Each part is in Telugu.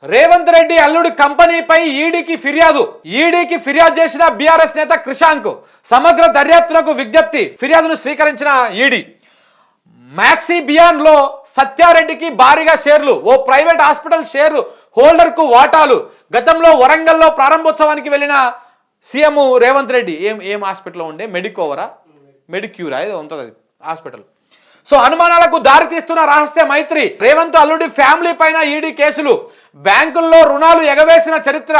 రేవంత్ రెడ్డి అల్లుడి కంపెనీపై ఈడీకి ఫిర్యాదు చేసిన బీఆర్ఎస్ నేత క్రిషాంక్ సమగ్ర దర్యాప్తునకు విజ్ఞప్తి. ఫిర్యాదును స్వీకరించిన ఈడీ మ్యాక్సీ బియాన్ లో సత్యారెడ్డికి భారీగా షేర్లు, ఓ ప్రైవేట్ హాస్పిటల్ షేర్ హోల్డర్ కు వాటాలు. గతంలో వరంగల్లో ప్రారంభోత్సవానికి వెళ్ళిన సీఎం రేవంత్ రెడ్డి ఏం హాస్పిటల్లో ఉండే మెడిక్యూరా ఏదో ఉంటుంది అది హాస్పిటల్. సో అనుమానాలకు దారితీస్తున్న రహస్య మైత్రి. రేవంత్ అల్లుడి ఫ్యామిలీ పైన ఈడీ కేసులు. బ్యాంకుల్లో రుణాలు ఎగవేసిన చరిత్ర.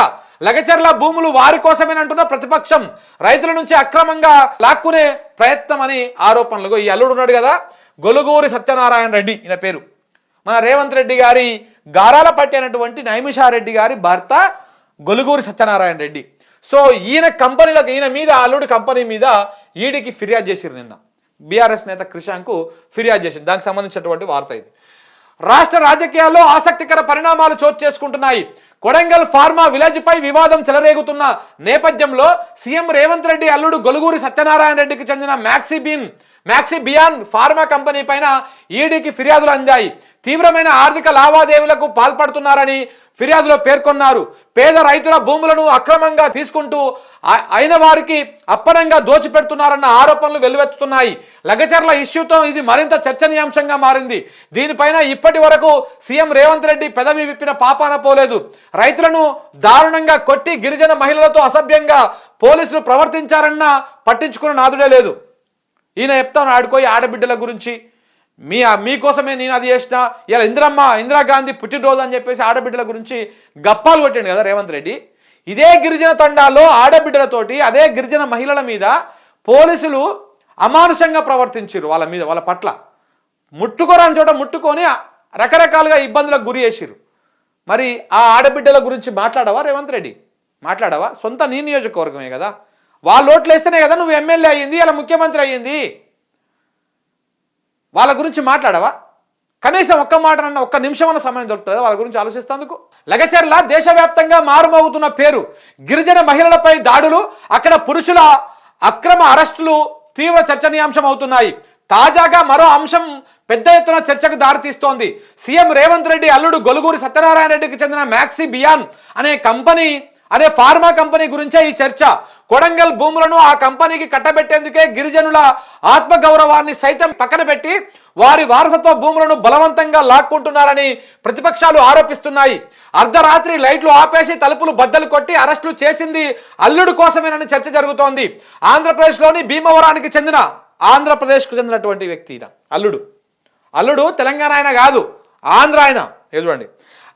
లగచర్ల భూములు వారి కోసమేనంటున్న ప్రతిపక్షం. రైతుల నుంచి అక్రమంగా లాక్కునే ప్రయత్నం అని ఆరోపణలు. ఈ అల్లుడు ఉన్నాడు కదా, గొలుగూరి సత్యనారాయణ రెడ్డి, ఈయన పేరు మన రేవంత్ రెడ్డి గారి గారాల పట్టి అయినటువంటి నైమిషారెడ్డి గారి భర్త గొలుగూరి సత్యనారాయణ రెడ్డి. సో ఈయన మీద అల్లుడి కంపెనీ మీద ఈడీకి ఫిర్యాదు చేసిరు. నిన్న బీఆర్ఎస్ నేత క్రిషాంక్ ఫిర్యాదు చేసింది. దానికి సంబంధించినటువంటి వార్త ఇది. రాష్ట్ర రాజకీయాల్లో ఆసక్తికర పరిణామాలు చోటు చేసుకుంటున్నాయి. కొడంగల్ ఫార్మా విలేజ్ పై వివాదం చెలరేగుతున్న నేపథ్యంలో సీఎం రేవంత్ రెడ్డి అల్లుడు గొలుగూరి సత్యనారాయణ రెడ్డికి చెందిన మ్యాక్సీ బియాన్ ఫార్మా కంపెనీ పైన ఈడీకి ఫిర్యాదులు అందాయి. తీవ్రమైన ఆర్థిక లావాదేవీలకు పాల్పడుతున్నారని ఫిర్యాదులో పేర్కొన్నారు. పేద రైతుల భూములను అక్రమంగా తీసుకుంటూ అయిన వారికి అప్పనంగా దోచిపెడుతున్నారన్న ఆరోపణలు వెల్లువెత్తుతున్నాయి. లగచర్ల ఇష్యూతో ఇది మరింత చర్చనీయాంశంగా మారింది. దీనిపైన ఇప్పటి వరకు సీఎం రేవంత్ రెడ్డి పెదవి విప్పిన పాపాన పోలేదు. రైతులను దారుణంగా కొట్టి గిరిజన మహిళలతో అసభ్యంగా పోలీసులు ప్రవర్తించారన్న పట్టించుకున్న నాదుడే లేదు. ఈయన చెప్తాను ఆడుకోయి ఆడబిడ్డల గురించి, మీకోసమే నేను అది చేసిన, ఇలా ఇందిరాగాంధీ పుట్టినరోజు అని చెప్పేసి ఆడబిడ్డల గురించి గప్పాలు కొట్టాడు కదా రేవంత్ రెడ్డి. ఇదే గిరిజన తండాల్లో ఆడబిడ్డలతోటి అదే గిరిజన మహిళల మీద పోలీసులు అమానుషంగా ప్రవర్తించారు. వాళ్ళ పట్ల ముట్టుకోరాని చోట ముట్టుకొని రకరకాలుగా ఇబ్బందులకు గురి చేసిరు. మరి ఆ ఆడబిడ్డల గురించి మాట్లాడవా రేవంత్ రెడ్డి? మాట్లాడవా? సొంత నీ నియోజకవర్గమే కదా, వాళ్ళు ఓట్లు వేస్తేనే కదా నువ్వు ఎమ్మెల్యే అయ్యింది, అలా ముఖ్యమంత్రి అయ్యింది. వాళ్ళ గురించి మాట్లాడవా? కనీసం ఒక్క నిమిషం అన్న సమయం దొరుకుతుంది వాళ్ళ గురించి ఆలోచిస్తేందుకు. లగచర్ల దేశవ్యాప్తంగా మారుమోగుతున్న పేరు. గిరిజన మహిళలపై దాడులు, అక్కడ పురుషుల అక్రమ అరెస్టులు తీవ్ర చర్చనీయాంశం అవుతున్నాయి. తాజాగా మరో అంశం పెద్ద ఎత్తున చర్చకు దారితీస్తోంది. సీఎం రేవంత్ రెడ్డి అల్లుడు గొలుగూరి సత్యనారాయణ రెడ్డికి చెందిన మ్యాక్సీ బియాన్ అనే ఫార్మా కంపెనీ గురించే ఈ చర్చ. కొడంగల్ భూములను ఆ కంపెనీకి కట్టబెట్టేందుకే గిరిజనుల ఆత్మగౌరవాన్ని సైతం పక్కన పెట్టి వారి వారసత్వ భూములను బలవంతంగా లాక్కుంటున్నారని ప్రతిపక్షాలు ఆరోపిస్తున్నాయి. అర్ధరాత్రి లైట్లు ఆపేసి తలుపులు బద్దలు కొట్టి అరెస్టులు చేసింది అల్లుడు కోసమేనని చర్చ జరుగుతోంది. ఆంధ్రప్రదేశ్లోని భీమవరానికి చెందినటువంటి వ్యక్తి అల్లుడు తెలంగాణ ఆయన కాదు, ఆంధ్ర ఆయన. చూడండి,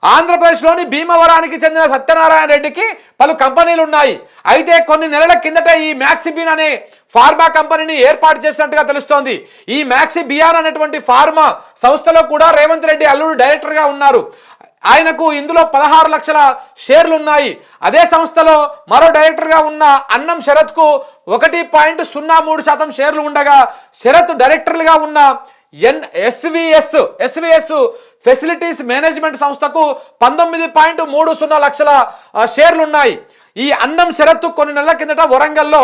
ఆంధ్రప్రదేశ్లోని భీమవరానికి చెందిన సత్యనారాయణ రెడ్డికి పలు కంపెనీలు ఉన్నాయి. అయితే కొన్ని నెలల కిందట ఈ మ్యాక్సీబియాన్ అనే ఫార్మా కంపెనీని ఏర్పాటు చేసినట్టుగా తెలుస్తోంది. ఈ మ్యాక్సీబియాన్ అనేటువంటి ఫార్మా సంస్థలో కూడా రేవంత్ రెడ్డి అల్లుడు డైరెక్టర్గా ఉన్నారు. ఆయనకు ఇందులో 16 లక్షల షేర్లు ఉన్నాయి. అదే సంస్థలో మరో డైరెక్టర్గా ఉన్న అన్నం శరత్కు 1.03% షేర్లు ఉండగా, శరత్ డైరెక్టర్లుగా ఉన్న ఎస్విఎస్ ఫెసిలిటీస్ మేనేజ్మెంట్ సంస్థకు 19.30 లక్షల షేర్లున్నాయి. ఈ అన్నం శరత్తు కొన్ని నెలల కిందట వరంగల్లో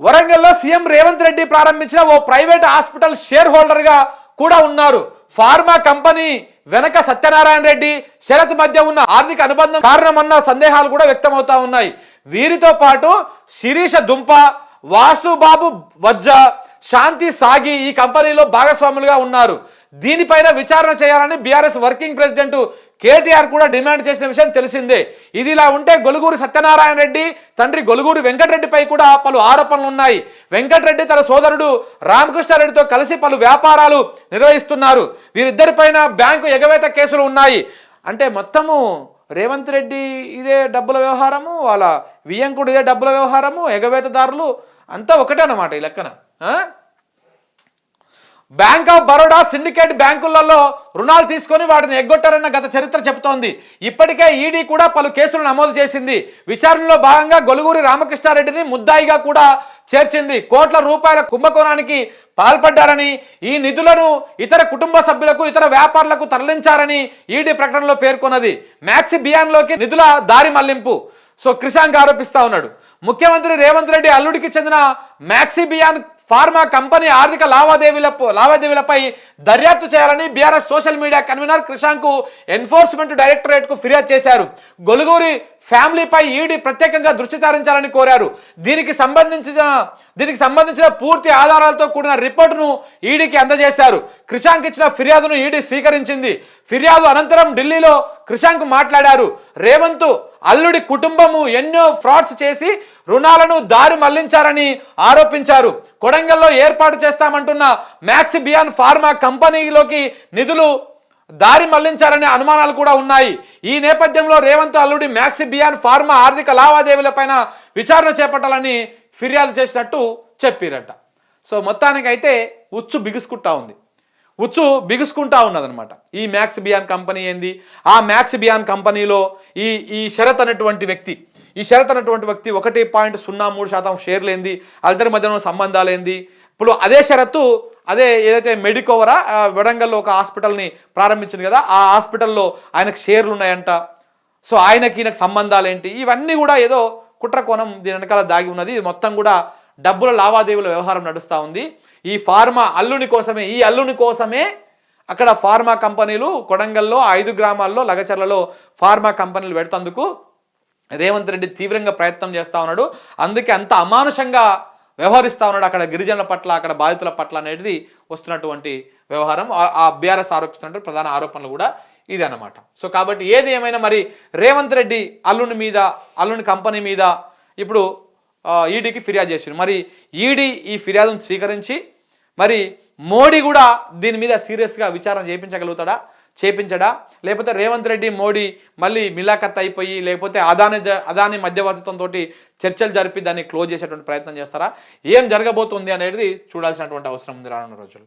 వరంగల్లో సీఎం రేవంత్ రెడ్డి ప్రారంభించిన ఓ ప్రైవేట్ హాస్పిటల్ షేర్ హోల్డర్గా కూడా ఉన్నారు. ఫార్మా కంపెనీ వెనక సత్యనారాయణ రెడ్డి, శరత్ మధ్య ఉన్న ఆర్థిక అనుబంధం కారణమన్న సందేహాలు కూడా వ్యక్తమవుతా ఉన్నాయి. వీరితో పాటు శిరీష దుంప, వాసుబాబు వజ్జ, శాంతి సాగి ఈ కంపెనీలో భాగస్వాములుగా ఉన్నారు. దీనిపైన విచారణ చేయాలని బీఆర్ఎస్ వర్కింగ్ ప్రెసిడెంట్ కేటీఆర్ కూడా డిమాండ్ చేసిన విషయం తెలిసిందే. ఇది ఇలా ఉంటే గొలుగూరి సత్యనారాయణ రెడ్డి తండ్రి గొలుగూరి వెంకటరెడ్డిపై కూడా పలు ఆరోపణలు ఉన్నాయి. వెంకటరెడ్డి తన సోదరుడు రామకృష్ణారెడ్డితో కలిసి పలు వ్యాపారాలు నిర్వహిస్తున్నారు. వీరిద్దరిపైన బ్యాంకు ఎగవేత కేసులు ఉన్నాయి. అంటే మొత్తము రేవంత్ రెడ్డి ఇదే డబ్బుల వ్యవహారము, వాళ్ళ వియ్యంకుడు ఇదే డబ్బుల వ్యవహారము, ఎగవేతదారులు అంతా ఒకటే అన్నమాట ఈ లెక్కన. బ్యాంక్ ఆఫ్ బరోడా సిండికేట్ బ్యాంకులలో రుణాలు తీసుకొని వాటిని ఎగ్గొట్టారన్న గత చరిత్ర చెబుతోంది. ఇప్పటికే ఈడీ కూడా పలు కేసులు నమోదు చేసింది. విచారణలో భాగంగా గొలుగూరి రామకృష్ణారెడ్డిని ముద్దాయిగా కూడా చేర్చింది. కోట్ల రూపాయల కుంభకోణానికి పాల్పడ్డారని, ఈ నిధులను ఇతర కుటుంబ సభ్యులకు, ఇతర వ్యాపారులకు తరలించారని ఈడీ ప్రకటనలో పేర్కొన్నది. మ్యాక్సీ బియాన్లోకి నిధుల దారి మళ్లింపు. సో క్రిషాంక్ ఆరోపిస్తా ఉన్నాడు. ముఖ్యమంత్రి రేవంత్ రెడ్డి అల్లుడికి చెందిన మ్యాక్సీ బియాన్ ఫార్మా కంపెనీ ఆర్థిక లావాదేవీలపై దర్యాప్తు చేయాలని BRS social media convener Krishank enforcement directorate కు ఫిర్యాదు చేశారు. గొలుగూరి ఫ్యామిలీపై ఈడీ ప్రత్యేకంగా దృష్టి సారించాలని కోరారు. దీనికి సంబంధించిన పూర్తి ఆధారాలతో కూడిన రిపోర్టును ఈడీకి అందజేశారు. క్రిషాంక్ ఇచ్చిన ఫిర్యాదును ఈడీ స్వీకరించింది. ఫిర్యాదు అనంతరం ఢిల్లీలో క్రిషాంక్ మాట్లాడారు. రేవంత్ అల్లుడి కుటుంబము ఎన్నో ఫ్రాడ్స్ చేసి రుణాలను దారి మళ్లించారని ఆరోపించారు. కొడంగల్లో ఏర్పాటు చేస్తామంటున్న మ్యాక్స్ బియాన్ ఫార్మా కంపెనీలోకి నిధులు దారి మళ్లించారనే అనుమానాలు కూడా ఉన్నాయి. ఈ నేపథ్యంలో రేవంత్ అల్లుడి మ్యాక్స్ బియాన్ ఫార్మా ఆర్థిక లావాదేవీలపైన విచారణ చేపట్టాలని ఫిర్యాదు చేసినట్టు చెప్పిరట. సో మొత్తానికైతే ఉచ్చు బిగుసుకుంటా ఉన్నదనమాట. ఈ మ్యాక్స్ బియాన్ కంపెనీ ఏంది, ఆ మ్యాక్స్ బియాన్ కంపెనీలో ఈ షరత్ అనేటువంటి వ్యక్తి 1.03% షేర్లు ఏంది, వాళ్ళిద్దరి మధ్యన ఉన్న సంబంధాలు ఏంది. ఇప్పుడు అదే షరతు ఏదైతే మెడికోవరా వరంగల్లో ఒక హాస్పిటల్ని ప్రారంభించింది కదా, ఆ హాస్పిటల్లో ఆయనకు షేర్లు ఉన్నాయంట. సో ఈయనకు సంబంధాలు ఏంటి, ఇవన్నీ కూడా ఏదో కుట్రకోణం దీని వెనకాల దాగి ఉన్నది. ఇది మొత్తం కూడా డబ్బుల లావాదేవీల వ్యవహారం నడుస్తూ ఉంది. ఈ ఫార్మా అల్లుని కోసమే అక్కడ ఫార్మా కంపెనీలు కొడంగల్లో 5 గ్రామాల్లో లగచర్లలో ఫార్మా కంపెనీలు పెడతందుకు రేవంత్ రెడ్డి తీవ్రంగా ప్రయత్నం చేస్తూ ఉన్నాడు. అందుకే అంత అమానుషంగా వ్యవహరిస్తూ ఉన్నాడు అక్కడ గిరిజనుల పట్ల, అక్కడ బాధితుల పట్ల అనేది వస్తున్నటువంటి వ్యవహారం. ఆ బీఆర్ఎస్ ఆరోపిస్తున్నట్టు ప్రధాన ఆరోపణలు కూడా ఇది అన్నమాట. సో కాబట్టి ఏది ఏమైనా మరి రేవంత్ రెడ్డి అల్లుని కంపెనీ మీద ఇప్పుడు ఈడీకి ఫిర్యాదు చేసింది. మరి ఈడీ ఈ ఫిర్యాదును స్వీకరించి మరి మోడీ కూడా దీని మీద సీరియస్గా విచారణ చేపించడా, లేకపోతే రేవంత్ రెడ్డి మోడీ మళ్ళీ మిలాఖత్ అయిపోయి, లేకపోతే అదాని మధ్యవర్తిత్వంతో చర్చలు జరిపి దాన్ని క్లోజ్ చేసేటువంటి ప్రయత్నం చేస్తారా, ఏం జరగబోతుంది అనేది చూడాల్సినటువంటి అవసరం ఉంది రానున్న రోజులు.